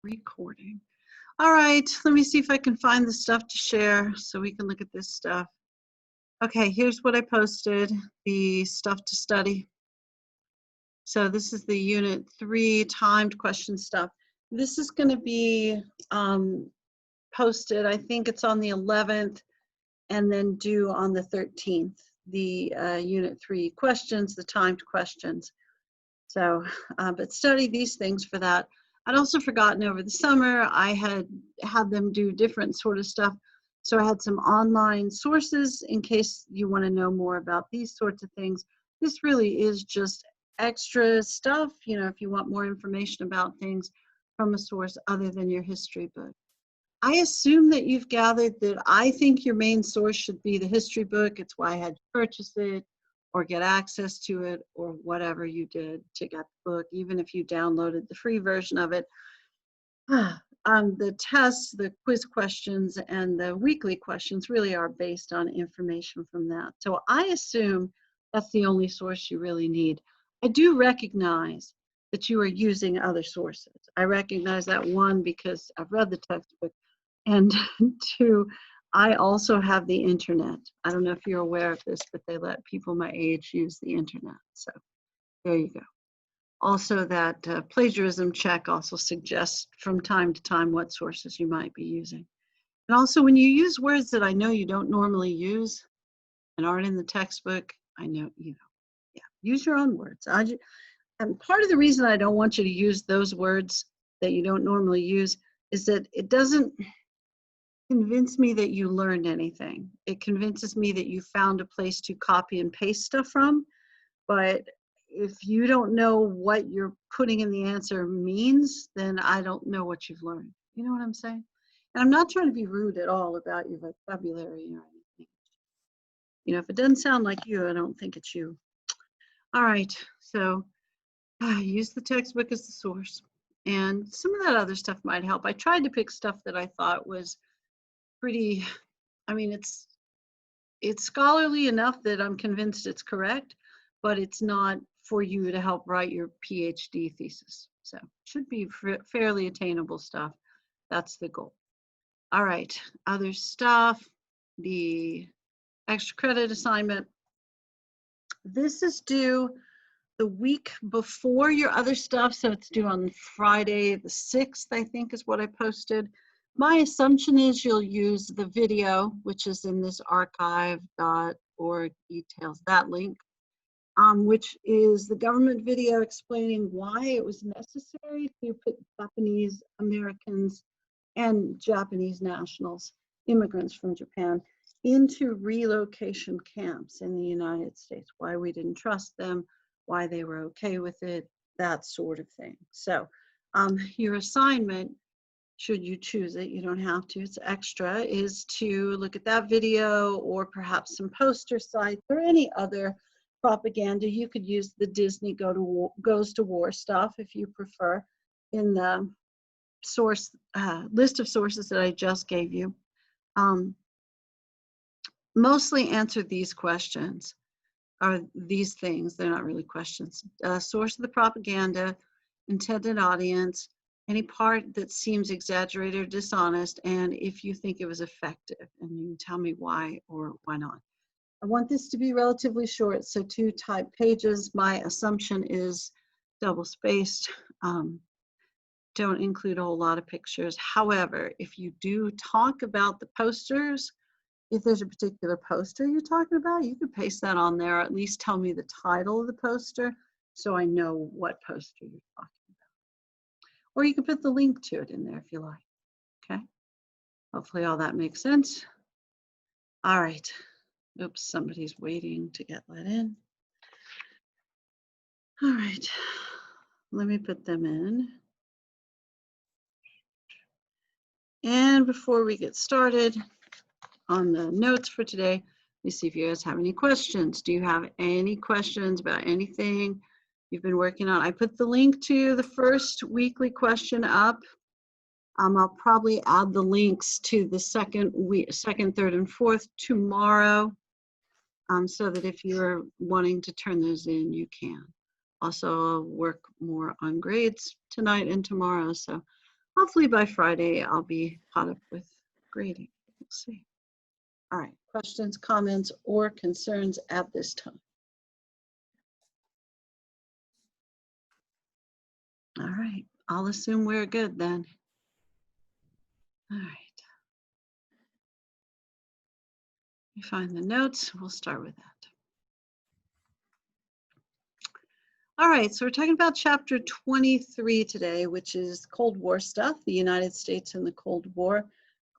Recording. All right, let me see if I can find the stuff to share so we can look at this stuff. Okay, here's what I posted, the stuff to study. So this is the Unit 3 timed question stuff. This is going to be posted, I think it's on the 11th, and then due on the 13th, the Unit 3 questions, the timed questions. So, but study these things for that. I'd also forgotten over the summer, I had them do different sort of stuff. So I had some online sources in case you want to know more about these sorts of things. This really is just extra stuff, you know, if you want more information about things from a source other than your history book. I assume that you've gathered that I think your main source should be the history book. It's why I had to purchase it or get access to it or whatever you did to get the book, even if you downloaded the free version of it. The tests, the quiz questions, and the weekly questions really are based on information from that. So I assume that's the only source you really need. I do recognize that you are using other sources. I recognize that, one, because I've read the textbook, and two, I also have the internet. I don't know if you're aware of this, but they let people my age use the internet. So there you go. Also, that plagiarism check also suggests from time to time what sources you might be using. And also, when you use words that I know you don't normally use and aren't in the textbook, I know, you know, yeah, use your own words. And part of the reason I don't want you to use those words that you don't normally use is that it doesn't convince me that you learned anything. It convinces me that you found a place to copy and paste stuff from. But if you don't know what you're putting in the answer means, then I don't know what you've learned. You know what I'm saying? And I'm not trying to be rude at all about your vocabulary or anything. You know, if it doesn't sound like you, I don't think it's you. All right, so use the textbook as the source. And some of that other stuff might help. I tried to pick stuff that I thought was pretty, I mean, it's scholarly enough that I'm convinced it's correct, but it's not for you to help write your PhD thesis. So it should be fairly attainable stuff. That's the goal. All right, other stuff, the extra credit assignment. This is due the week before your other stuff, so it's due on Friday the 6th, I think is what I posted. My assumption is you'll use the video, which is in this archive.org details, that link, which is the government video explaining why it was necessary to put Japanese Americans and Japanese nationals, immigrants from Japan, into relocation camps in the United States, why we didn't trust them, why they were okay with it, that sort of thing. So your assignment, should you choose it, you don't have to, it's extra, is to look at that video or perhaps some poster sites or any other propaganda. You could use the Disney Goes to War stuff if you prefer in the source list of sources that I just gave you. Mostly answer these questions, or these things, they're not really questions. Source of the propaganda, intended audience, any part that seems exaggerated or dishonest, and if you think it was effective, and you can tell me why or why not. I want this to be relatively short, so 2 typed pages. My assumption is double-spaced. Don't include a whole lot of pictures. However, if you do talk about the posters, if there's a particular poster you're talking about, you could paste that on there, or at least tell me the title of the poster so I know what poster you're talking about. Or you can put the link to it in there if you like, okay? Hopefully all that makes sense. All right. Oops, somebody's waiting to get let in. All right, let me put them in. And before we get started on the notes for today, let me see if you guys have any questions. Do you have any questions about anything you've been working on? I put the link to the first weekly question up. I'll probably add the links to the second, third, and fourth tomorrow, so that if you're wanting to turn those in, you can. Also, I'll work more on grades tonight and tomorrow, so Hopefully by Friday, I'll be caught up with grading. We'll see. All right, questions, comments, or concerns at this time? All right, I'll assume we're good then. All right. Let me find the notes. We'll start with that. All right, so we're talking about chapter 23 today, which is Cold War stuff, the United States and the Cold War.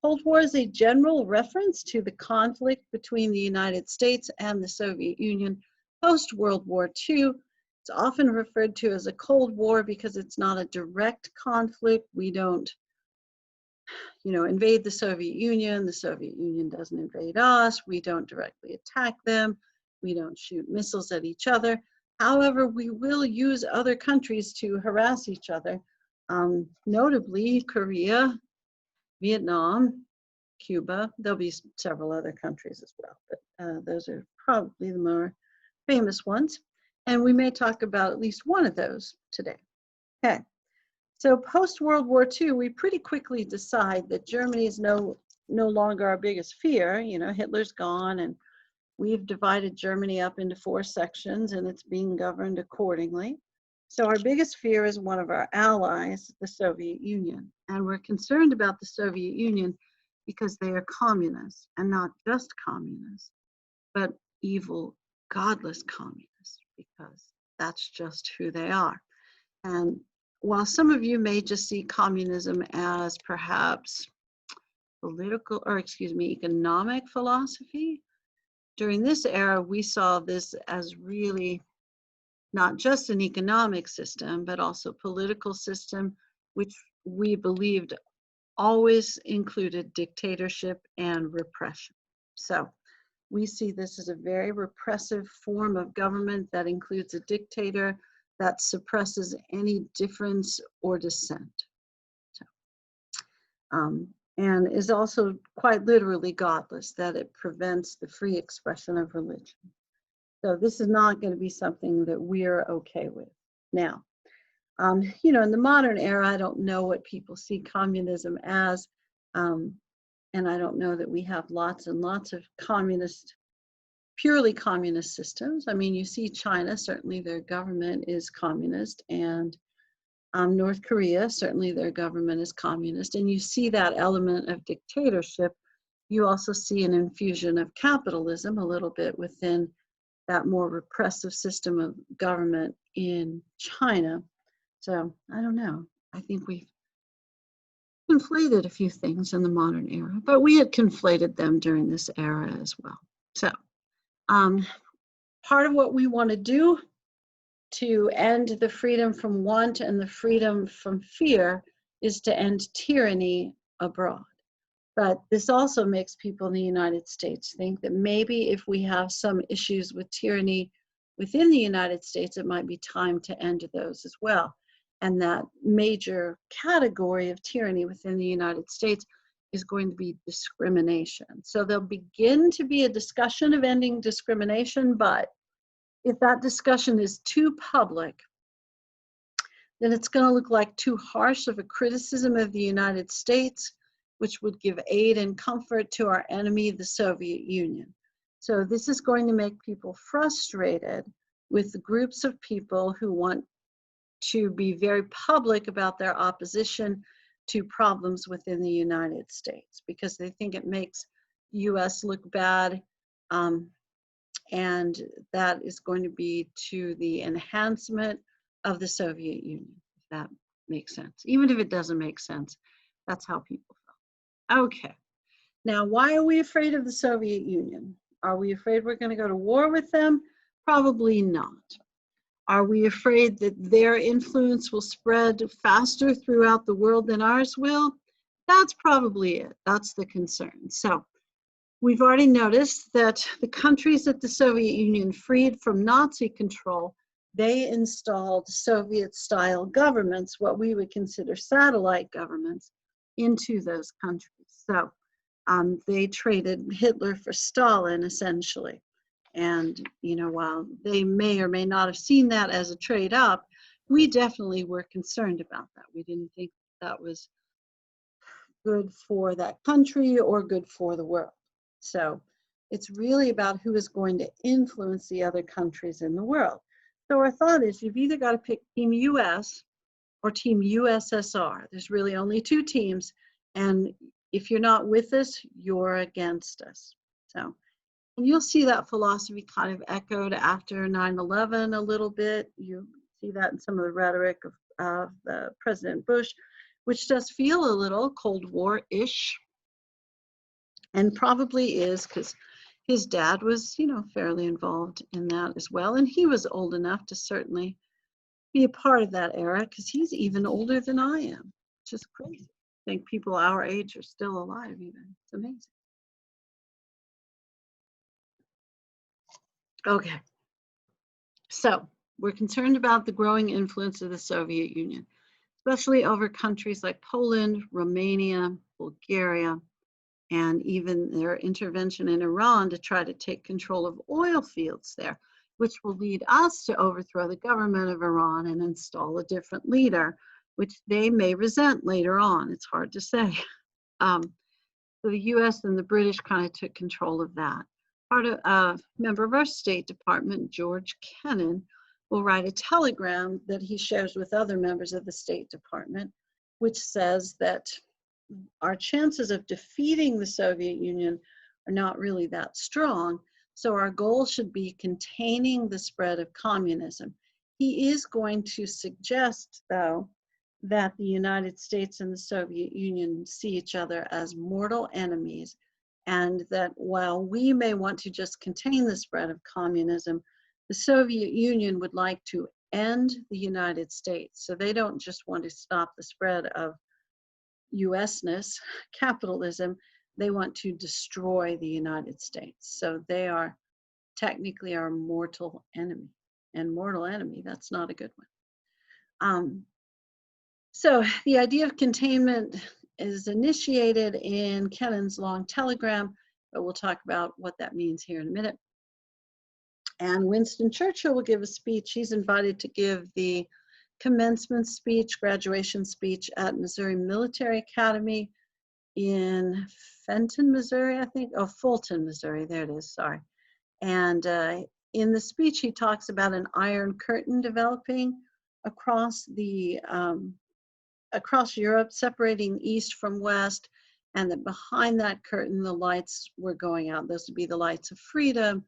Cold War is a general reference to the conflict between the United States and the Soviet Union post-World War II. It's often referred to as a Cold War because it's not a direct conflict. We don't, invade the Soviet Union. The Soviet Union doesn't invade us. We don't directly attack them. We don't shoot missiles at each other. However, we will use other countries to harass each other, notably Korea, Vietnam, Cuba. There'll be several other countries as well, but those are probably the more famous ones. And we may talk about at least one of those today. Okay, so post-World War II, we pretty quickly decide that Germany is no longer our biggest fear. Hitler's gone, and we've divided Germany up into 4 sections, and it's being governed accordingly. So our biggest fear is one of our allies, the Soviet Union. And we're concerned about the Soviet Union because they are communists, and not just communists, but evil, godless communists, because that's just who they are. And while some of you may just see communism as perhaps economic philosophy, during this era, we saw this as really not just an economic system, but also political system, which we believed always included dictatorship and repression. So we see this as a very repressive form of government that includes a dictator that suppresses any difference or dissent. So, and is also quite literally godless, that it prevents the free expression of religion. So this is not going to be something that we're okay with. Now, in the modern era, I don't know what people see communism as, and I don't know that we have lots and lots of purely communist systems. I mean, you see China, certainly their government is communist, and North Korea, certainly their government is communist, and you see that element of dictatorship. You also see an infusion of capitalism a little bit within that more repressive system of government in China. So I don't know. I think we've conflated a few things in the modern era, but we had conflated them during this era as well. So part of what we want to do to end the freedom from want and the freedom from fear is to end tyranny abroad. But this also makes people in the United States think that maybe if we have some issues with tyranny within the United States, it might be time to end those as well. And that major category of tyranny within the United States is going to be discrimination. So there'll begin to be a discussion of ending discrimination, but if that discussion is too public, then it's going to look like too harsh of a criticism of the United States, which would give aid and comfort to our enemy, the Soviet Union. So this is going to make people frustrated with the groups of people who want to be very public about their opposition to problems within the United States, because they think it makes the US look bad, and that is going to be to the enhancement of the Soviet Union, if that makes sense. Even if it doesn't make sense, that's how people feel. Okay, now why are we afraid of the Soviet Union? Are we afraid we're going to go to war with them? Probably not. Are we afraid that their influence will spread faster throughout the world than ours will? That's probably it. That's the concern. So we've already noticed that the countries that the Soviet Union freed from Nazi control, they installed Soviet-style governments, what we would consider satellite governments, into those countries. So they traded Hitler for Stalin, essentially. And, while they may or may not have seen that as a trade up, we definitely were concerned about that. We didn't think that was good for that country or good for the world. So it's really about who is going to influence the other countries in the world. So our thought is you've either got to pick Team US or Team USSR. There's really only two teams, and if you're not with us, you're against us. So, and you'll see that philosophy kind of echoed after 9/11 a little bit. You see that in some of the rhetoric of President Bush, which does feel a little Cold War-ish, and probably is because his dad was, fairly involved in that as well, and he was old enough to certainly be a part of that era because he's even older than I am. It's just crazy. I think people our age are still alive even. It's amazing. Okay. So we're concerned about the growing influence of the Soviet Union, especially over countries like Poland, Romania, Bulgaria, and even their intervention in Iran to try to take control of oil fields there, which will lead us to overthrow the government of Iran and install a different leader, which they may resent later on. It's hard to say. So the US and the British kind of took control of that. Part of a member of our State Department, George Kennan, will write a telegram that he shares with other members of the State Department, which says that our chances of defeating the Soviet Union are not really that strong. So our goal should be containing the spread of communism. He is going to suggest, though, that the United States and the Soviet Union see each other as mortal enemies, and that while we may want to just contain the spread of communism, the Soviet Union would like to end the United States. So they don't just want to stop the spread of US-ness, capitalism, they want to destroy the United States. So they are technically our mortal enemy. And mortal enemy, that's not a good one. So the idea of containment is initiated in Kennan's long telegram, but we'll talk about what that means here in a minute. And Winston Churchill will give a speech. He's invited to give the commencement speech, graduation speech at Missouri Military Academy in Fenton, Missouri, I think. Oh, Fulton, Missouri. There it is. Sorry. And in the speech, he talks about an iron curtain developing across across Europe, separating East from West, and that behind that curtain, the lights were going out. Those would be the lights of freedom,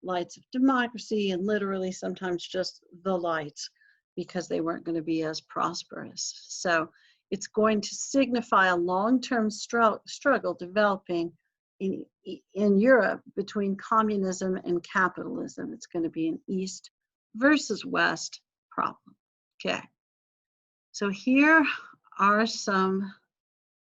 lights of democracy, and literally sometimes just the lights, because they weren't going to be as prosperous. So it's going to signify a long-term struggle developing in Europe between communism and capitalism. It's going to be an East versus West problem. Okay. So here are some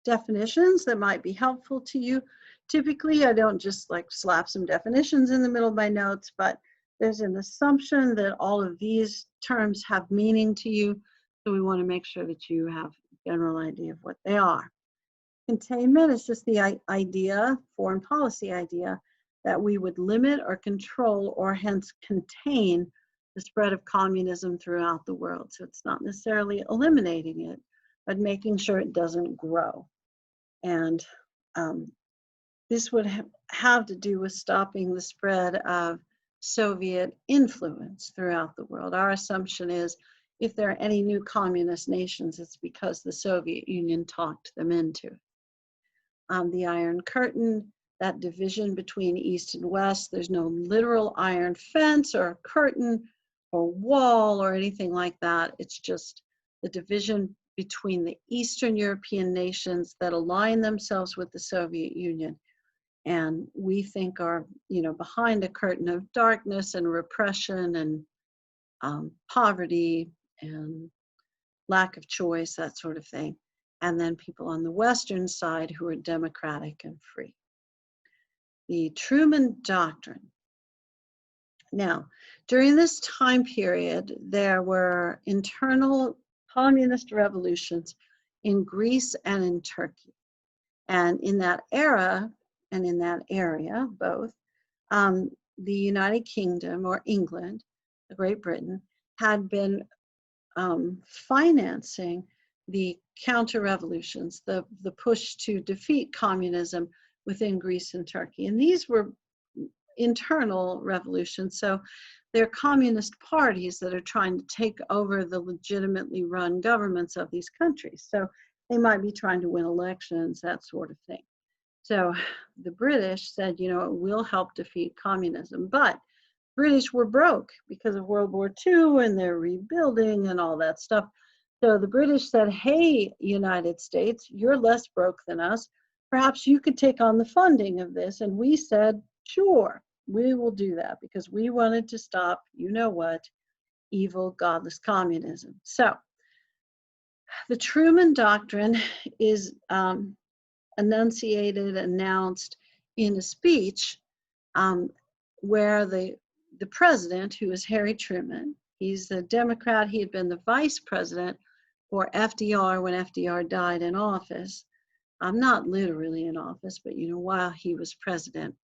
definitions that might be helpful to you. Typically, I don't just like slap some definitions in the middle of my notes, but there's an assumption that all of these terms have meaning to you. So we want to make sure that you have a general idea of what they are. Containment is just the idea, foreign policy idea, that we would limit or control or hence contain the spread of communism throughout the world. So it's not necessarily eliminating it, but making sure it doesn't grow. And this would have to do with stopping the spread of Soviet influence throughout the world. Our assumption is if there are any new communist nations, it's because the Soviet Union talked them into it. The Iron Curtain, that division between East and West, there's no literal iron fence or curtain or wall or anything like that. It's just the division between the Eastern European nations that align themselves with the Soviet Union, and we think are, behind a curtain of darkness and repression and poverty and lack of choice, that sort of thing. And then people on the Western side who are democratic and free. The Truman Doctrine. Now, during this time period, there were internal communist revolutions in Greece and in Turkey. And in that era, and in that area, both, the United Kingdom, or England, Great Britain, had been financing the counter-revolutions, the push to defeat communism within Greece and Turkey. And these were internal revolutions. So they're communist parties that are trying to take over the legitimately run governments of these countries. So they might be trying to win elections, that sort of thing. So the British said, you know, it will help defeat communism. But British were broke because of World War II and they're rebuilding and all that stuff. So the British said, hey, United States, you're less broke than us. Perhaps you could take on the funding of this. And we said, sure, we will do that because we wanted to stop, you know what, evil, godless communism. So the Truman Doctrine is announced in a speech where the president, who is Harry Truman, he's a Democrat, he had been the vice president for FDR when FDR died in office. Not literally in office, but you know, while he was president.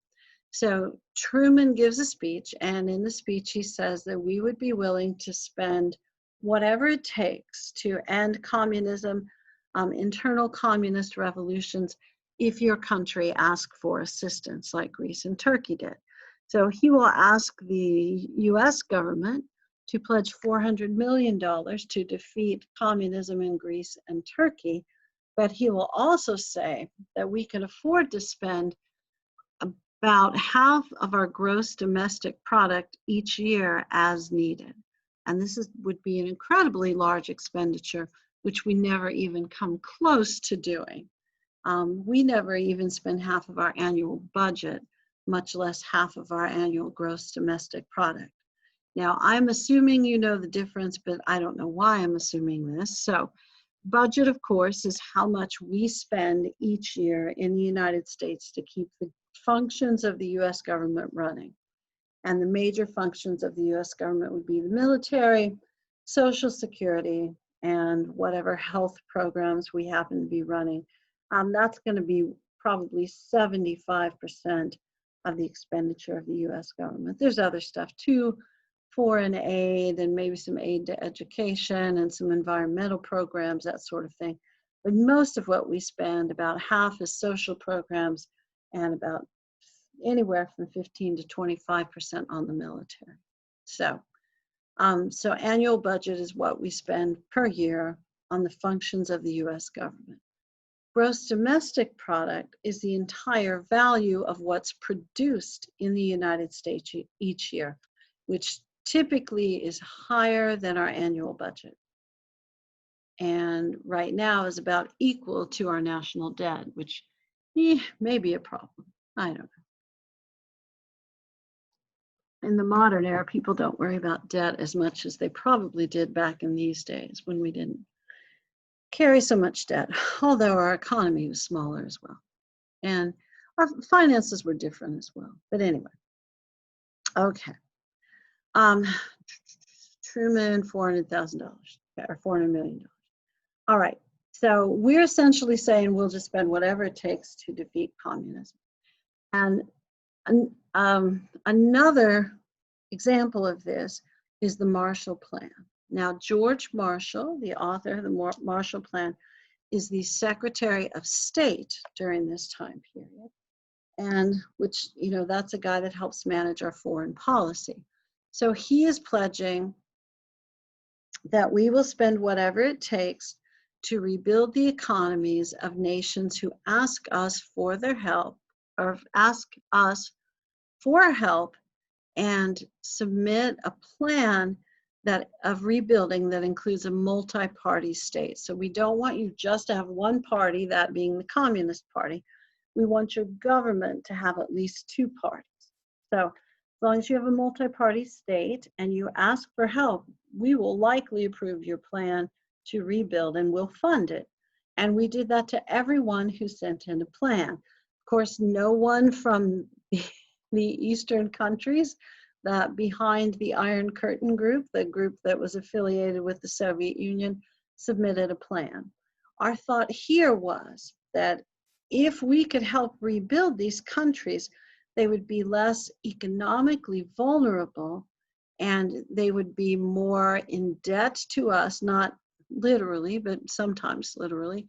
So Truman gives a speech, and in the speech he says that we would be willing to spend whatever it takes to end communism, internal communist revolutions, if your country asks for assistance like Greece and Turkey did. So he will ask the US government to pledge $400 million to defeat communism in Greece and Turkey, but he will also say that we can afford to spend about half of our gross domestic product each year as needed. And this would be an incredibly large expenditure, which we never even come close to doing. We never even spend half of our annual budget, much less half of our annual gross domestic product. Now, I'm assuming you know the difference, but I don't know why I'm assuming this. So budget, of course, is how much we spend each year in the United States to keep the functions of the US government running. And the major functions of the US government would be the military, Social Security, and whatever health programs we happen to be running. That's going to be probably 75% of the expenditure of the US government. There's other stuff too, foreign aid and maybe some aid to education and some environmental programs, that sort of thing. But most of what we spend, about half, is social programs and about anywhere from 15 to 25% on the military. So annual budget is what we spend per year on the functions of the US government. Gross domestic product is the entire value of what's produced in the United States each year, which typically is higher than our annual budget. And right now is about equal to our national debt, which may be a problem. I don't know. In the modern era, people don't worry about debt as much as they probably did back in these days when we didn't carry so much debt, although our economy was smaller as well. And our finances were different as well. But anyway, okay. Truman, $400,000, or $400 million. All right, so we're essentially saying we'll just spend whatever it takes to defeat communism. And another example of this is the Marshall Plan. Now, George Marshall, the author of the Marshall Plan, is the Secretary of State during this time period. And which, you know, that's a guy that helps manage our foreign policy. So he is pledging that we will spend whatever it takes to rebuild the economies of nations who ask us for their help, or ask us for help, and submit a plan of rebuilding that includes a multi-party state. So we don't want you just to have one party, that being the Communist Party. We want your government to have at least two parties. So as long as you have a multi-party state and you ask for help, we will likely approve your plan to rebuild and we'll fund it. And we did that to everyone who sent in a plan. Of course, no one from the Eastern countries, that behind the Iron Curtain group, the group that was affiliated with the Soviet Union, submitted a plan. Our thought here was that if we could help rebuild these countries, they would be less economically vulnerable and they would be more in debt to us, not literally, but sometimes literally,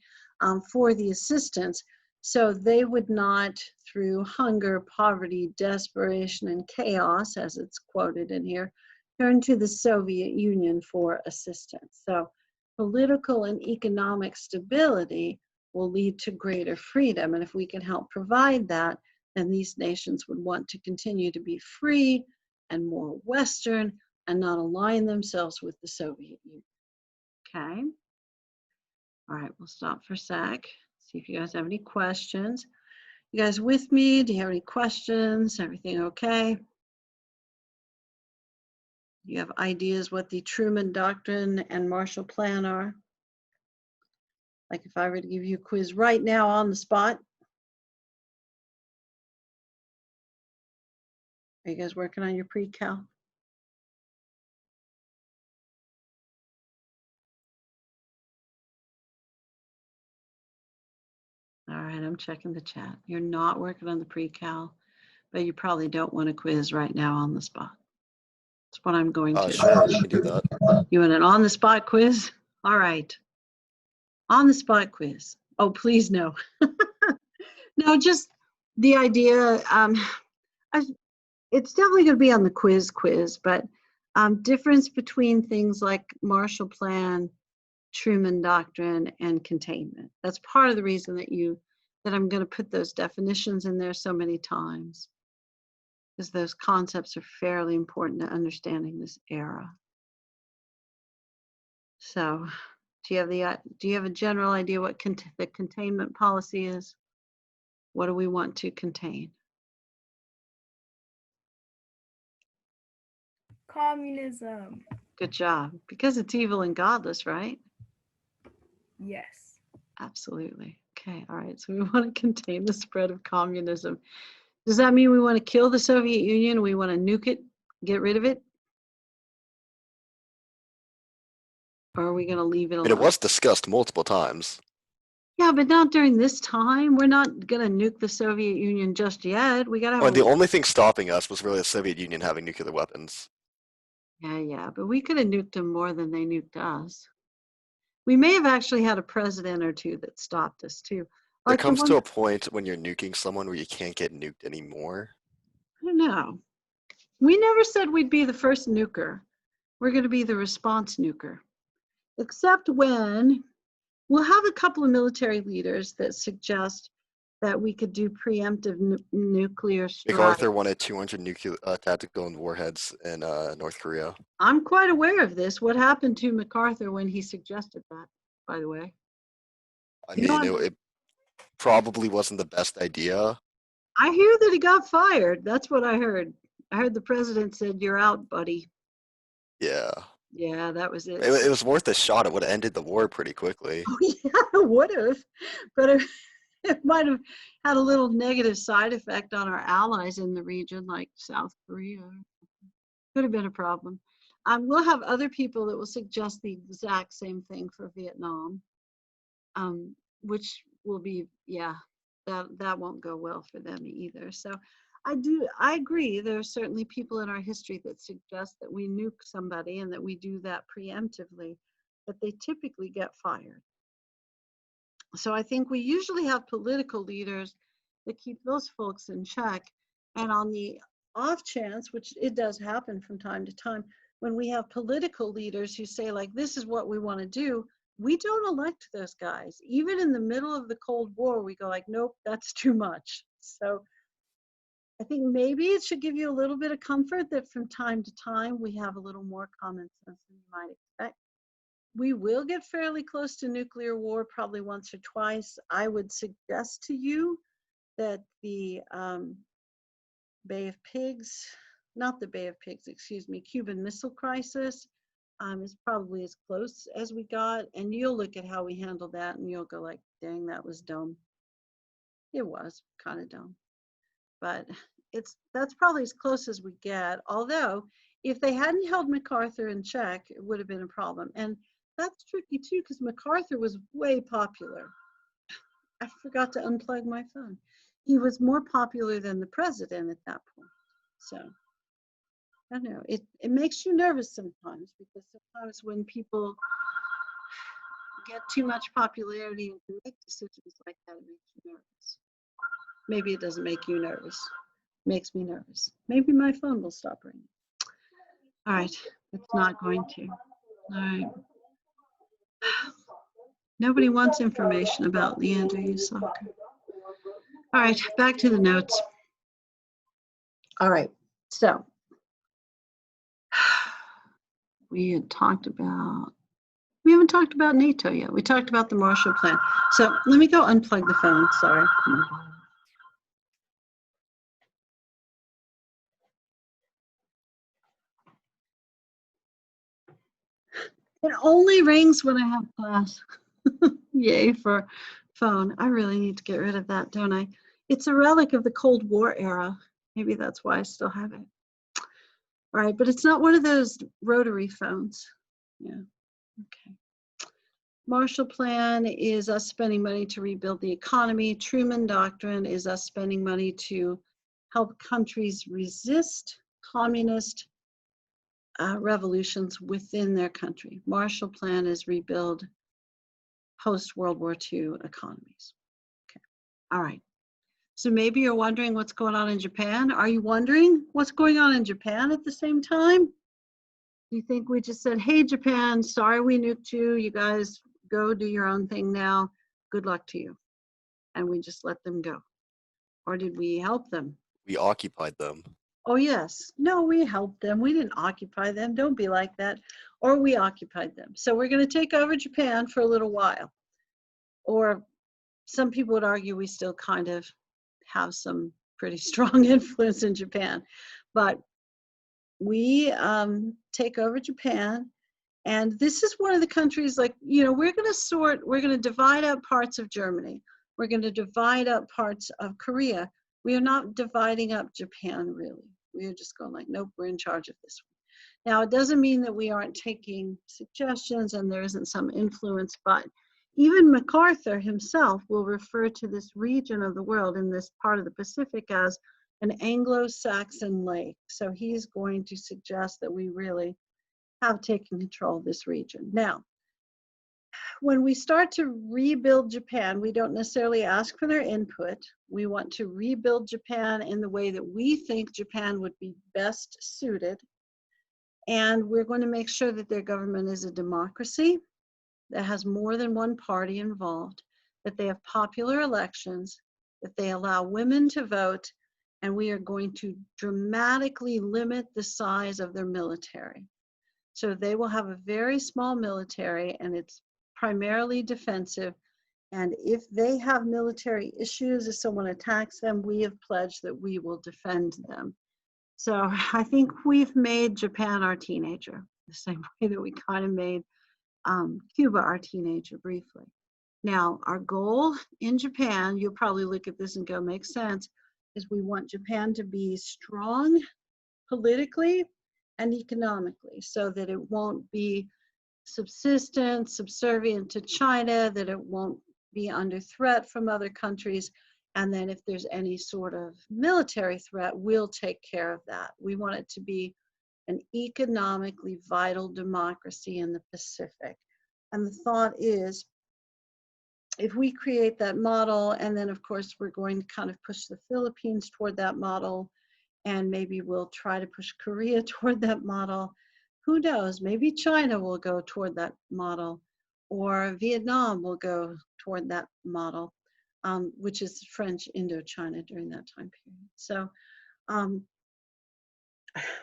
for the assistance. So they would not, through hunger, poverty, desperation, and chaos, as it's quoted in here, turn to the Soviet Union for assistance. So political and economic stability will lead to greater freedom. And if we can help provide that, then these nations would want to continue to be free and more Western and not align themselves with the Soviet Union. Okay. All right, we'll stop for a sec. See if you guys have any questions. You guys with me? Do you have any questions? Everything okay? You have ideas what the Truman Doctrine and Marshall Plan are? Like if I were to give you a quiz right now on the spot. Are you guys working on your pre-cal? All right, I'm checking the chat. You're not working on the pre-cal, but you probably don't want a quiz right now on the spot. That's what I'm going to. Sure, we can do that. You want an on-the-spot quiz? All right. On-the-spot quiz. Oh, please no. No, just the idea. It's definitely going to be on the quiz, but difference between things like Marshall Plan, Truman Doctrine, and containment. That's part of the reason that I'm going to put those definitions in there so many times, because those concepts are fairly important to understanding this era. So, do you have a general idea what the containment policy is? What do we want to contain? Communism. Good job. Because it's evil and godless, right? Yes. Absolutely. Okay. All right. So we want to contain the spread of communism. Does that mean we want to kill the Soviet Union? We want to nuke it, get rid of it? Or are we going to leave it alone? And it was discussed multiple times. Yeah, but not during this time. We're not going to nuke the Soviet Union just yet. We got to have And the only thing stopping us was really the Soviet Union having nuclear weapons. Yeah, but we could have nuked them more than they nuked us. We may have actually had a president or two that stopped us too. There comes to a point when you're nuking someone where you can't get nuked anymore. I don't know. We never said we'd be the first nuker. We're going to be the response nuker. Except when we'll have a couple of military leaders that suggest that we could do preemptive nuclear strikes. MacArthur wanted 200 nuclear tactical warheads in North Korea. I'm quite aware of this. What happened to MacArthur when he suggested that, by the way? I mean, it probably wasn't the best idea. I hear that he got fired. That's what I heard. I heard the president said, "You're out, buddy." Yeah. Yeah, that was it. It was worth a shot. It would have ended the war pretty quickly. Oh, yeah, it would have. But it might have had a little negative side effect on our allies in the region, like South Korea. Could have been a problem. We'll have other people that will suggest the exact same thing for Vietnam, which will be, yeah, that won't go well for them either. So I agree. There are certainly people in our history that suggest that we nuke somebody and that we do that preemptively, but they typically get fired. So I think we usually have political leaders that keep those folks in check. And on the off chance, which it does happen from time to time, when we have political leaders who say, like, this is what we want to do, we don't elect those guys. Even in the middle of the Cold War, we go like, nope, that's too much. So I think maybe it should give you a little bit of comfort that from time to time we have a little more common sense than you might expect. We will get fairly close to nuclear war probably once or twice. I would suggest to you that the Bay of Pigs, not the Bay of Pigs, excuse me, Cuban Missile Crisis is probably as close as we got. And you'll look at how we handled that and you'll go like, dang, that was dumb. It was kind of dumb. But that's probably as close as we get. Although, if they hadn't held MacArthur in check, it would have been a problem. And that's tricky too, because MacArthur was way popular. I forgot to unplug my phone. He was more popular than the president at that point. So, I don't know. It makes you nervous sometimes, because sometimes when people get too much popularity and can make decisions like that, it makes you nervous. Maybe it doesn't make you nervous. It makes me nervous. Maybe my phone will stop ringing. All right, it's not going to. All right. Nobody wants information about Leander Usocker. All right, back to the notes. All right, so we haven't talked about NATO yet. We talked about the Marshall Plan. So let me go unplug the phone, sorry. It only rings when I have class. Yay for phone. I really need to get rid of that, don't I? It's a relic of the Cold War era. Maybe that's why I still have it. All right, but it's not one of those rotary phones. Yeah, okay. Marshall Plan is us spending money to rebuild the economy. Truman Doctrine is us spending money to help countries resist communist revolutions within their country. Marshall Plan is rebuild post-World War II economies. Okay, all right. So maybe you're wondering what's going on in Japan. Are you wondering what's going on in Japan at the same time? Do you think we just said, hey, Japan, sorry we nuked you. You guys go do your own thing now. Good luck to you. And we just let them go. Or did we help them? We occupied them. Oh, yes. No, we helped them. We didn't occupy them. Don't be like that. Or we occupied them. So we're going to take over Japan for a little while. Or some people would argue we still kind of have some pretty strong influence in Japan. But we take over Japan. And this is one of the countries, like, you know, we're going to divide up parts of Germany. We're going to divide up parts of Korea. We are not dividing up Japan, really. We are just going like, nope, we're in charge of this one. Now, it doesn't mean that we aren't taking suggestions and there isn't some influence, but even MacArthur himself will refer to this region of the world in this part of the Pacific as an Anglo-Saxon lake. So he's going to suggest that we really have taken control of this region. Now, when we start to rebuild Japan, we don't necessarily ask for their input. We want to rebuild Japan in the way that we think Japan would be best suited. And we're going to make sure that their government is a democracy that has more than one party involved, that they have popular elections, that they allow women to vote, and we are going to dramatically limit the size of their military. So they will have a very small military, and it's primarily defensive. And if they have military issues, if someone attacks them, we have pledged that we will defend them. So I think we've made Japan our teenager, the same way that we kind of made Cuba our teenager briefly. Now, our goal in Japan, you'll probably look at this and go, makes sense, is we want Japan to be strong politically and economically, so that it won't be subsistent, subservient to China, that it won't be under threat from other countries. And then if there's any sort of military threat, we'll take care of that. We want it to be an economically vital democracy in the Pacific. And the thought is, if we create that model, and then of course we're going to kind of push the Philippines toward that model, and maybe we'll try to push Korea toward that model. Who knows? Maybe China will go toward that model, or Vietnam will go toward that model, which is French Indochina during that time period. So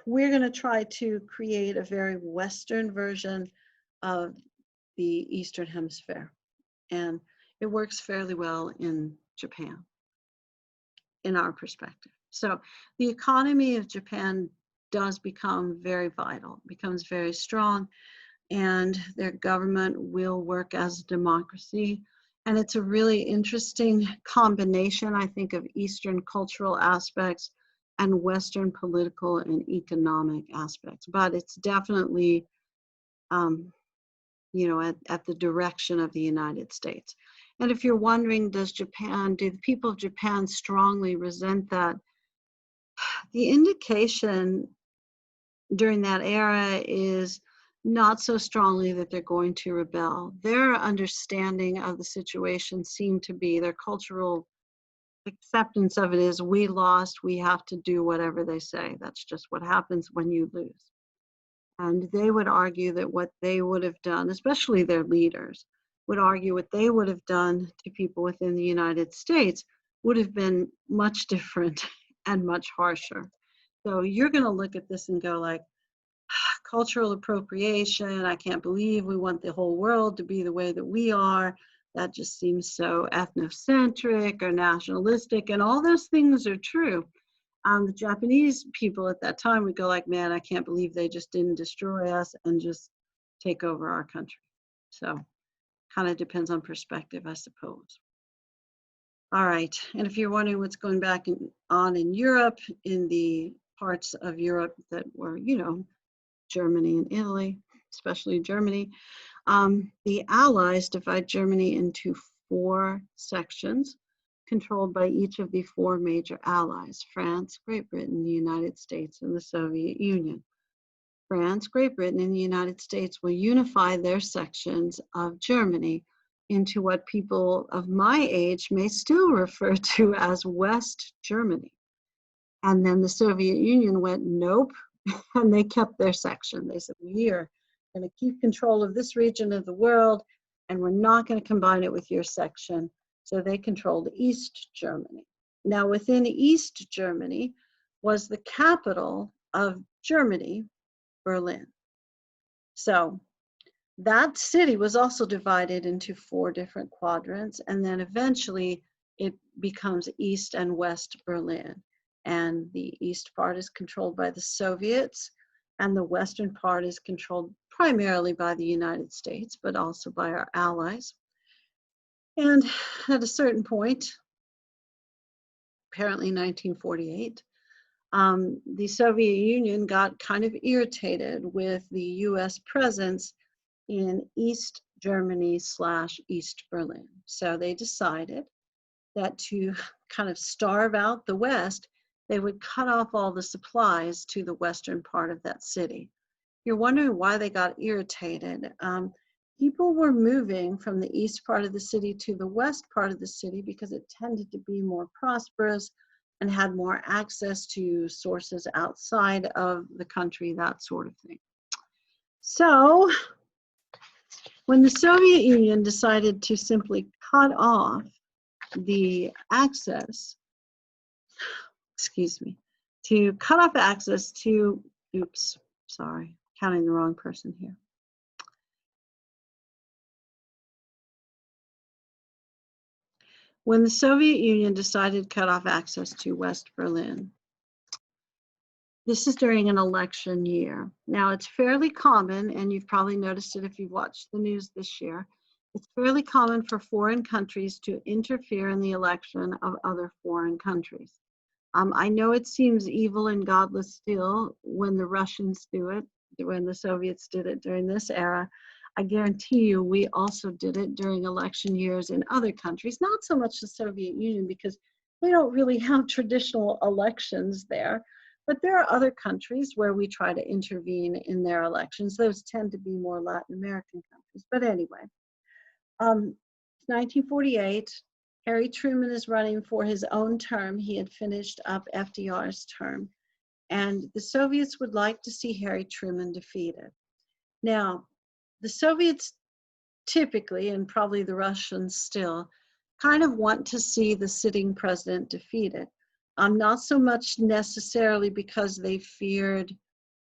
we're going to try to create a very Western version of the Eastern Hemisphere. And it works fairly well in Japan, in our perspective. So the economy of Japan does become very vital, becomes very strong, and their government will work as a democracy. And it's a really interesting combination, I think, of Eastern cultural aspects and Western political and economic aspects. But it's definitely, you know, at the direction of the United States. And if you're wondering, do the people of Japan strongly resent that? The indication during that era is not so strongly that they're going to rebel. Their understanding of the situation seemed to be, their cultural acceptance of it is, we lost, we have to do whatever they say. That's just what happens when you lose. And they would argue that what they would have done, especially their leaders, would argue what they would have done to people within the United States would have been much different and much harsher. So you're going to look at this and go like, cultural appropriation, I can't believe we want the whole world to be the way that we are. That just seems so ethnocentric or nationalistic, and all those things are true. The Japanese people at that time would go like, man, I can't believe they just didn't destroy us and just take over our country. So kind of depends on perspective, I suppose. All right, and if you're wondering what's going on in Europe, in the parts of Europe that were, Germany and Italy, especially Germany, the Allies divide Germany into 4 sections controlled by each of the 4 major allies: France, Great Britain, the United States, and the Soviet Union. France, Great Britain, and the United States will unify their sections of Germany into what people of my age may still refer to as West Germany. And then the Soviet Union went, nope, and they kept their section. They said, we are going to keep control of this region of the world, and we're not going to combine it with your section. So they controlled East Germany. Now, within East Germany was the capital of Germany, Berlin. So that city was also divided into 4 different quadrants, and then eventually it becomes East and West Berlin. And the east part is controlled by the Soviets, and the western part is controlled primarily by the United States, but also by our allies. And at a certain point, apparently 1948, the Soviet Union got kind of irritated with the US presence in East Germany / East Berlin. So they decided that to kind of starve out the West, they would cut off all the supplies to the western part of that city. You're wondering why they got irritated. People were moving from the east part of the city to the west part of the city because it tended to be more prosperous and had more access to sources outside of the country, that sort of thing. So when the Soviet Union decided to simply cut off the access, to cut off access to, oops, sorry, counting the wrong person here. When the Soviet Union decided to cut off access to West Berlin, this is during an election year. Now, it's fairly common, and you've probably noticed it if you've watched the news this year, it's fairly common for foreign countries to interfere in the election of other foreign countries. I know it seems evil and godless still when the Russians do it, when the Soviets did it during this era. I guarantee you we also did it during election years in other countries, not so much the Soviet Union because they don't really have traditional elections there, but there are other countries where we try to intervene in their elections. Those tend to be more Latin American countries. But anyway, 1948, Harry Truman is running for his own term. He had finished up FDR's term, and the Soviets would like to see Harry Truman defeated. Now, the Soviets typically, and probably the Russians still, kind of want to see the sitting president defeated. Not so much necessarily because they feared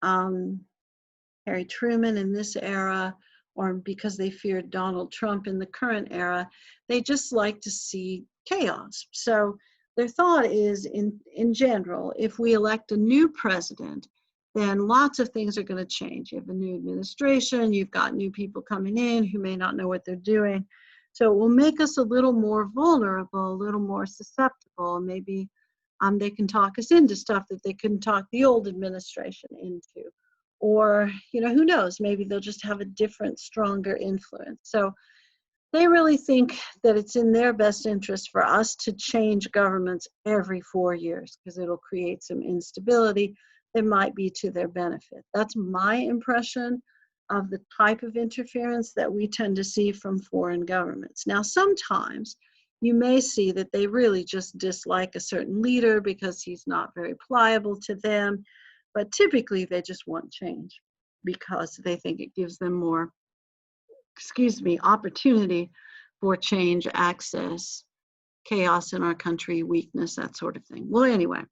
Harry Truman in this era, or because they feared Donald Trump in the current era. They just like to see chaos. So their thought is, in general, if we elect a new president, then lots of things are going to change. You have a new administration, you've got new people coming in who may not know what they're doing. So it will make us a little more vulnerable, a little more susceptible. Maybe they can talk us into stuff that they couldn't talk the old administration into. Or, who knows, maybe they'll just have a different, stronger influence. So they really think that it's in their best interest for us to change governments every 4 years because it'll create some instability that might be to their benefit. That's my impression. of the type of interference that we tend to see from foreign governments. Now, sometimes you may see that they really just dislike a certain leader because he's not very pliable to them, but typically they just want change because they think it gives them more, opportunity for change, access, chaos in our country, weakness, that sort of thing. Well, anyway,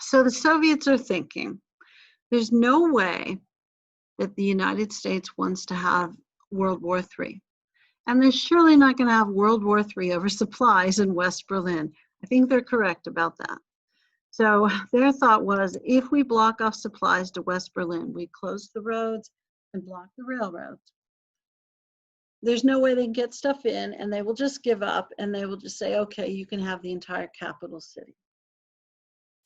so the Soviets are thinking, there's no way that the United States wants to have World War III. And they're surely not going to have World War III over supplies in West Berlin. I think they're correct about that. So their thought was, if we block off supplies to West Berlin, we close the roads and block the railroads, there's no way they can get stuff in, and they will just give up, and they will just say, okay, you can have the entire capital city.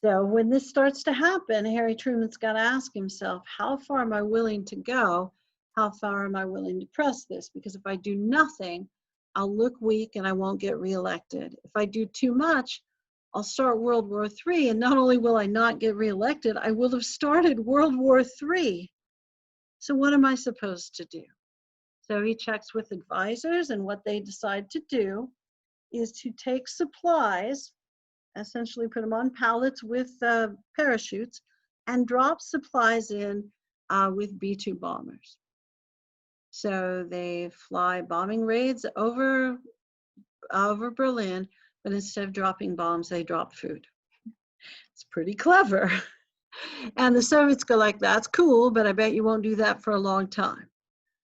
So when this starts to happen, Harry Truman's got to ask himself, how far am I willing to go? How far am I willing to press this? Because if I do nothing, I'll look weak and I won't get reelected. If I do too much, I'll start World War III, and not only will I not get reelected, I will have started World War III. So what am I supposed to do? So he checks with advisors, and what they decide to do is to take supplies, essentially put them on pallets with parachutes, and drop supplies in with B-2 bombers. So they fly bombing raids over Berlin, but instead of dropping bombs, they drop food. It's pretty clever. And the Soviets go like, that's cool, but I bet you won't do that for a long time.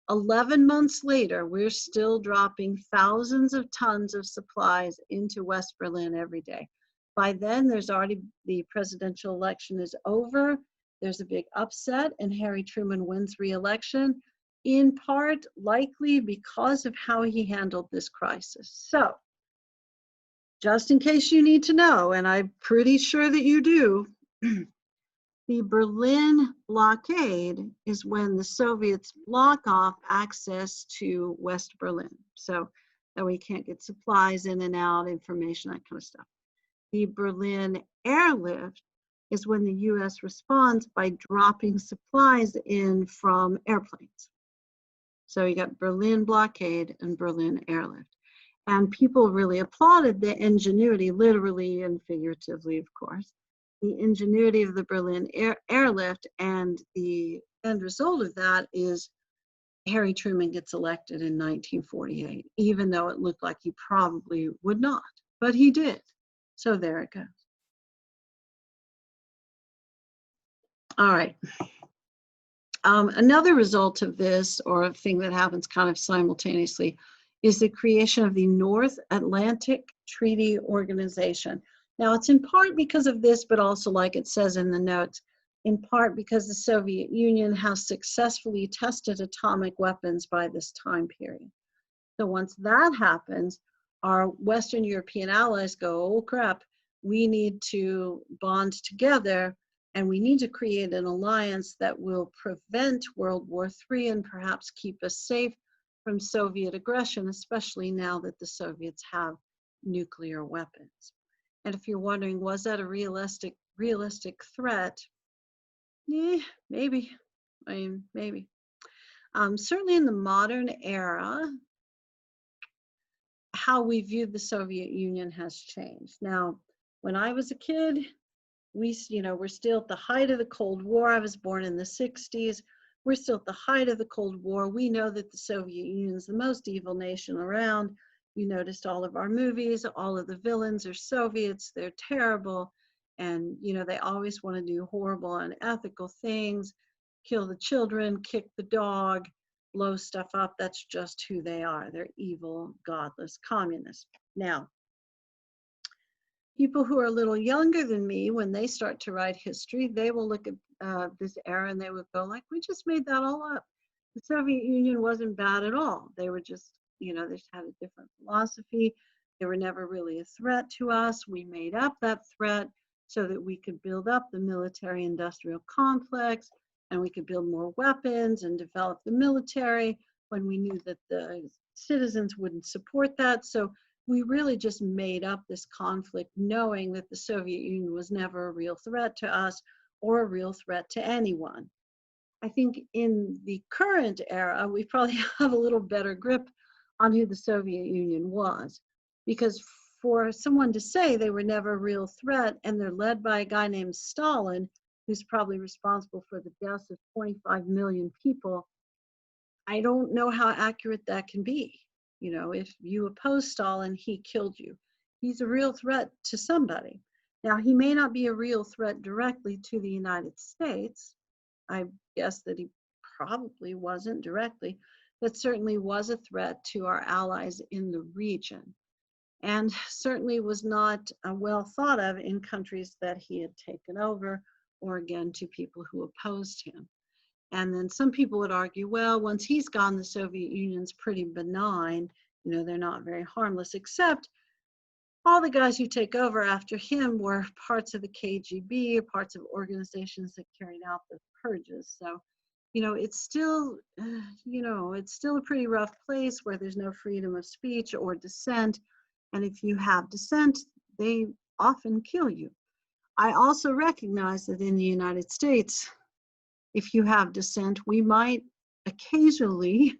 11 months later, we're still dropping thousands of tons of supplies into West Berlin every day. By then, the presidential election is over. There's a big upset, and Harry Truman wins re-election, in part likely because of how he handled this crisis. So, just in case you need to know, and I'm pretty sure that you do, the Berlin blockade is when the Soviets block off access to West Berlin. So that way you can't get supplies in and out, information, that kind of stuff. The Berlin airlift is when the US responds by dropping supplies in from airplanes. So you got Berlin blockade and Berlin airlift. And people really applauded the ingenuity, literally and figuratively, of course, the ingenuity of the Berlin airlift, and the end result of that is Harry Truman gets elected in 1948, even though it looked like he probably would not, but he did. So there it goes. All right. Another result of this, or a thing that happens kind of simultaneously, is the creation of the North Atlantic Treaty Organization. Now, it's in part because of this, but also, like it says in the notes, in part because the Soviet Union has successfully tested atomic weapons by this time period. So once that happens, our Western European allies go, oh crap, we need to bond together, and we need to create an alliance that will prevent World War III and perhaps keep us safe from Soviet aggression, especially now that the Soviets have nuclear weapons. And if you're wondering, was that a realistic threat? Yeah, maybe. I mean, maybe. Certainly in the modern era, how we viewed the Soviet Union has changed. Now, when I was a kid, we're still at the height of the Cold War. I was born in the 60s. We're still at the height of the Cold War. We know that the Soviet Union is the most evil nation around. You noticed all of our movies, all of the villains are Soviets. They're terrible. And, they always want to do horrible, unethical things, kill the children, kick the dog, blow stuff up. That's just who they are. They're evil, godless communists. Now, people who are a little younger than me, when they start to write history, they will look at this era and they would go like, we just made that all up. The Soviet Union wasn't bad at all. They were just, they just had a different philosophy. They were never really a threat to us. We made up that threat so that we could build up the military-industrial complex, and we could build more weapons and develop the military when we knew that the citizens wouldn't support that. So we really just made up this conflict, knowing that the Soviet Union was never a real threat to us or a real threat to anyone. I think in the current era, we probably have a little better grip on who the Soviet Union was. Because for someone to say they were never a real threat and they're led by a guy named Stalin, who's probably responsible for the deaths of 25 million people, I don't know how accurate that can be. You know, if you oppose Stalin, he killed you. He's a real threat to somebody. Now, he may not be a real threat directly to the United States. I guess that he probably wasn't directly, but certainly was a threat to our allies in the region, and certainly was not well thought of in countries that he had taken over, or again, to people who opposed him. And then some people would argue, well, once he's gone, the Soviet Union's pretty benign. You know, they're not very harmless, except all the guys who take over after him were parts of the KGB or parts of organizations that carried out the purges. So, you know, it's still, it's still a pretty rough place where there's no freedom of speech or dissent. And if you have dissent, they often kill you. I also recognize that in the United States, if you have dissent, we might occasionally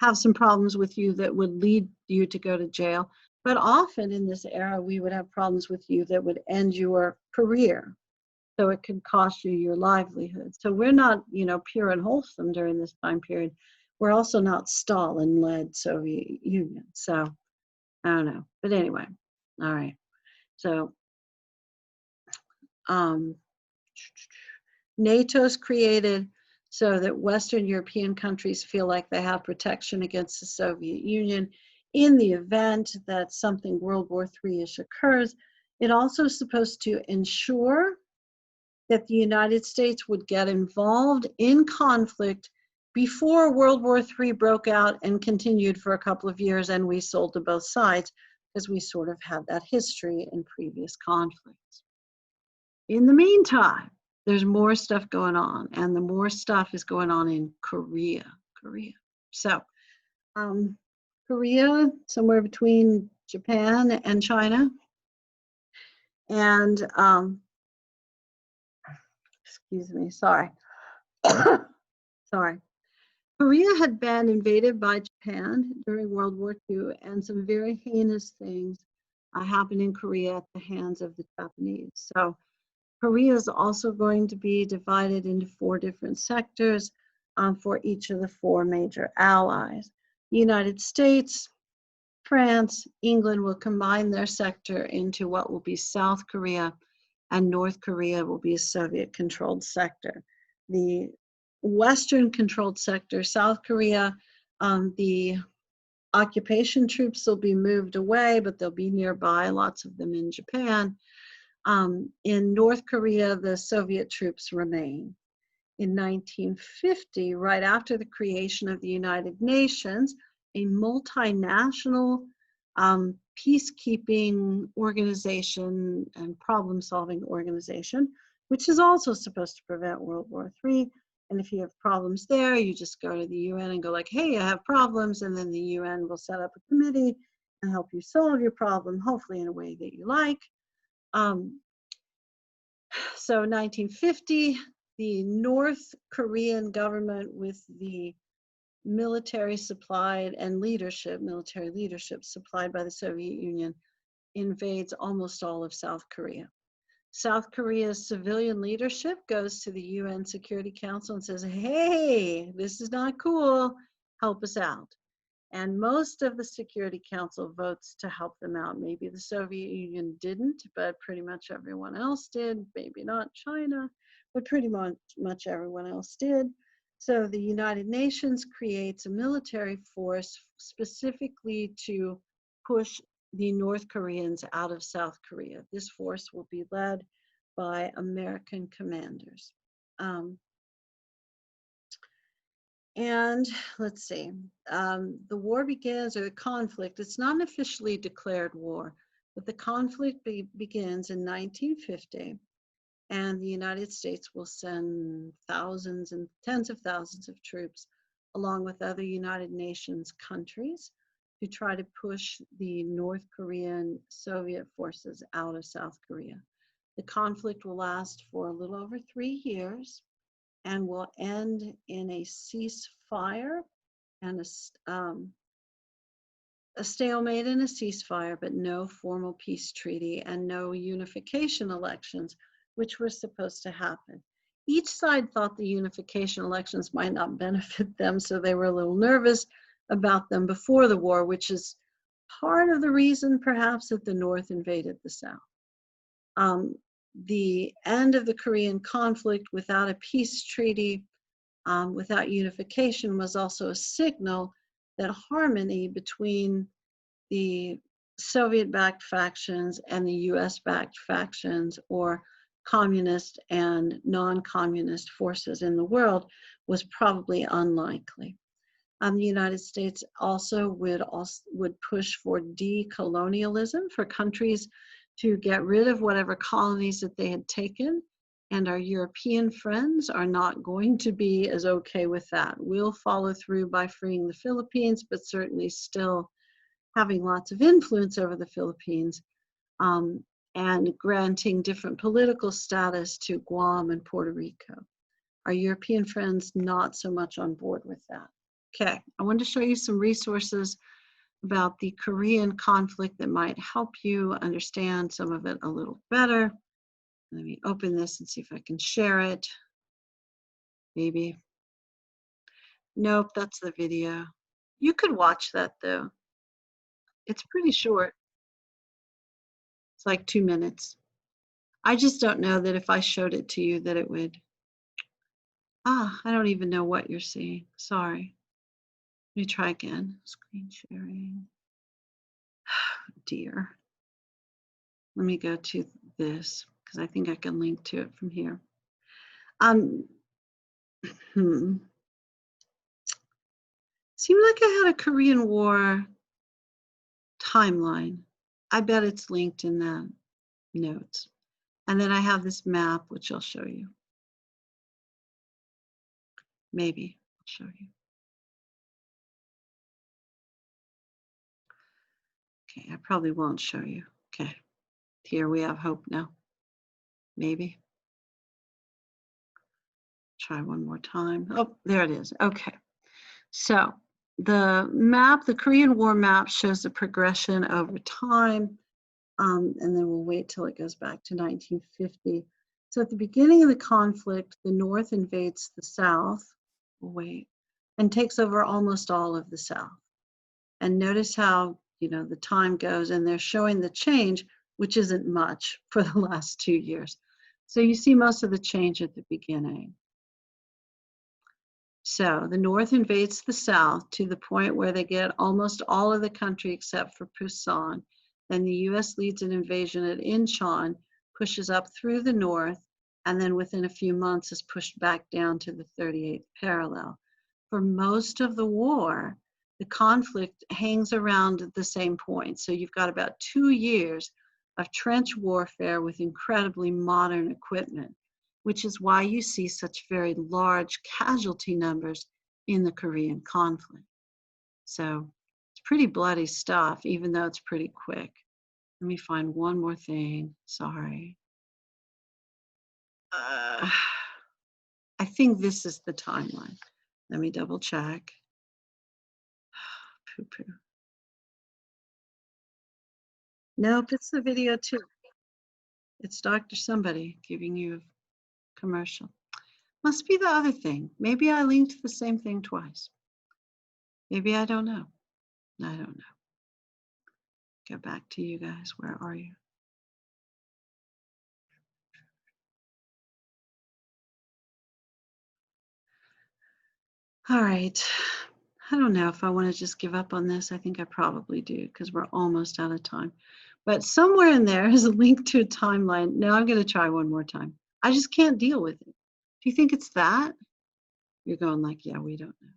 have some problems with you that would lead you to go to jail. But often in this era, we would have problems with you that would end your career. So it could cost you your livelihood. So we're not, pure and wholesome during this time period. We're also not Stalin-led Soviet Union. So I don't know. But anyway, all right. So NATO's created so that Western European countries feel like they have protection against the Soviet Union in the event that something World War III-ish occurs. It also is supposed to ensure that the United States would get involved in conflict before World War III broke out and continued for a couple of years, and we sold to both sides because we sort of had that history in previous conflicts. In the meantime, there's more stuff going on, and the more stuff is going on in Korea. So, Korea, somewhere between Japan and China, and excuse me, sorry. Sorry. Korea had been invaded by Japan during World War II, and some very heinous things happened in Korea at the hands of the Japanese. So Korea is also going to be divided into 4 different sectors for each of the 4 major allies. The United States, France, England will combine their sector into what will be South Korea, and North Korea will be a Soviet-controlled sector. The Western-controlled sector, South Korea, the occupation troops will be moved away, but they'll be nearby, lots of them in Japan. In North Korea, the Soviet troops remain. In 1950, right after the creation of the United Nations, a multinational peacekeeping organization and problem-solving organization, which is also supposed to prevent World War III. And if you have problems there, you just go to the UN and go like, hey, I have problems, and then the UN will set up a committee and help you solve your problem, hopefully in a way that you like. So 1950, the North Korean government, with the military leadership supplied by the Soviet Union, invades almost all of South Korea. South Korea's civilian leadership goes to the UN Security Council and says, hey, this is not cool, help us out. And most of the Security Council votes to help them out. Maybe the Soviet Union didn't, but pretty much everyone else did. Maybe not China, but pretty much everyone else did. So the United Nations creates a military force specifically to push the North Koreans out of South Korea. This force will be led by American commanders. And let's see, the war begins, or the conflict, it's not an officially declared war, but the conflict begins in 1950, and the United States will send thousands and tens of thousands of troops, along with other United Nations countries, to try to push the North Korean Soviet forces out of South Korea. The conflict will last for a little over 3 years. and will end in a ceasefire and a stalemate and a ceasefire, but no formal peace treaty and no unification elections, which were supposed to happen. Each side thought the unification elections might not benefit them, so they were a little nervous about them before the war, which is part of the reason perhaps that the North invaded the South. The end of the Korean conflict without a peace treaty, without unification, was also a signal that harmony between the Soviet-backed factions and the US-backed factions, or communist and non-communist forces in the world, was probably unlikely. The United States also would push for decolonialism, for countries to get rid of whatever colonies that they had taken, and our European friends are not going to be as okay with that. We'll follow through by freeing the Philippines, but certainly still having lots of influence over the Philippines, and granting different political status to Guam and Puerto Rico. Our European friends not so much on board with that. Okay, I wanted to show you some resources about the Korean conflict that might help you understand some of it a little better. Let me open this and see if I can share it. Maybe. Nope, that's the video. You could watch that though. It's pretty short. It's like 2 minutes. I just don't know that if I showed it to you that it would. I don't even know what you're seeing. Sorry. Let me try again. Screen sharing. Dear. Let me go to this because I think I can link to it from here. Seemed like I had a Korean War timeline. I bet it's linked in the notes. And then I have this map, which I'll show you. Maybe I'll show you. Okay, I probably won't show you. Okay, here we have hope now. Maybe. Try one more time. Oh, there it is. Okay. So the map, the Korean War map, shows the progression over time. And then we'll wait till it goes back to 1950. So at the beginning of the conflict, the North invades the South. We'll wait. And takes over almost all of the South. And notice how, the time goes, and they're showing the change, which isn't much for the last 2 years. So you see most of the change at the beginning. So the North invades the South to the point where they get almost all of the country except for Pusan. Then the US leads an invasion at Incheon, pushes up through the North, and then within a few months is pushed back down to the 38th parallel. For most of the war, the conflict hangs around at the same point. So you've got about 2 years of trench warfare with incredibly modern equipment, which is why you see such very large casualty numbers in the Korean conflict. So it's pretty bloody stuff, even though it's pretty quick. Let me find one more thing. Sorry. I think this is the timeline. Let me double check. Poo-poo. Nope, it's the video too. It's Dr. Somebody giving you a commercial. Must be the other thing. Maybe I linked the same thing twice. Maybe I don't know. I don't know. Go back to you guys. Where are you? All right. I don't know if I want to just give up on this. I think I probably do because we're almost out of time. But somewhere in there is a link to a timeline. Now I'm going to try one more time. I just can't deal with it. Do you think it's that? You're going like, yeah, we don't know.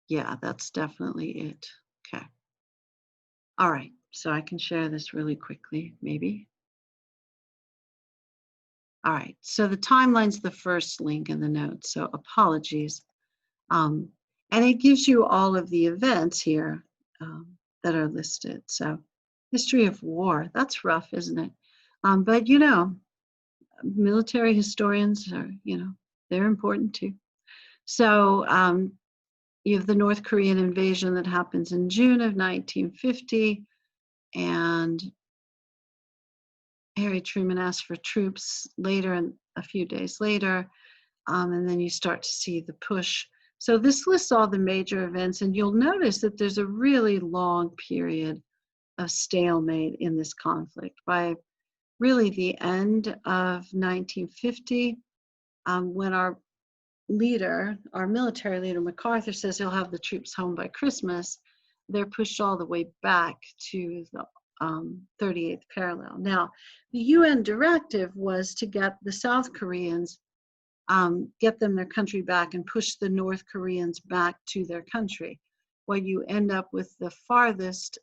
Yeah, that's definitely it. Okay. All right. So I can share this really quickly, maybe. All right. So the timeline's the first link in the notes. So apologies. And it gives you all of the events here that are listed. So history of war, that's rough, isn't it? But military historians are, you know, they're important too. So you have the North Korean invasion that happens in June of 1950, and Harry Truman asks for troops later, and a few days later, and then you start to see the push. So this lists all the major events, and you'll notice that there's a really long period of stalemate in this conflict. By really the end of 1950, when our leader, our military leader, MacArthur, says he'll have the troops home by Christmas, they're pushed all the way back to the 38th parallel. Now, the UN directive was to get the South Koreans, get them their country back and push the North Koreans back to their country. What you end up with the farthest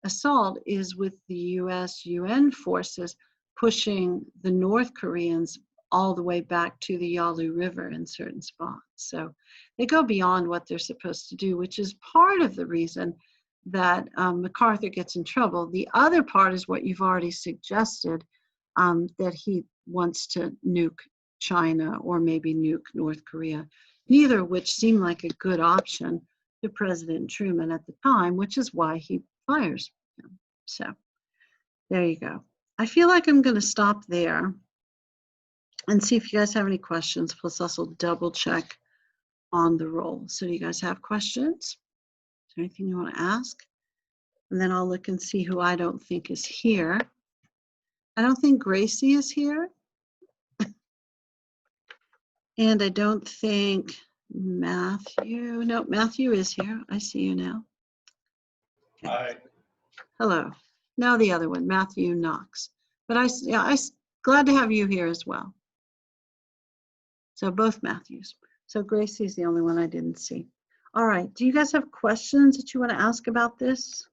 assault is with the US UN forces pushing the North Koreans all the way back to the Yalu River in certain spots. So they go beyond what they're supposed to do, which is part of the reason that MacArthur gets in trouble. The other part is what you've already suggested, that he wants to nuke China or maybe nuke North Korea, neither of which seemed like a good option to President Truman at the time, which is why he fires him. So there you go. I feel like I'm going to stop there and see if you guys have any questions, plus also double check on the roll. So do you guys have questions? Is there anything you want to ask? And then I'll look and see who I don't think is here. I don't think Gracie is here. And I don't think Matthew, no, Matthew is here. I see you now. Okay. Hi. Hello. Now the other one, Matthew Knox. But I'm glad to have you here as well. So both Matthews. So Gracie's the only one I didn't see. All right. Do you guys have questions that you want to ask about this?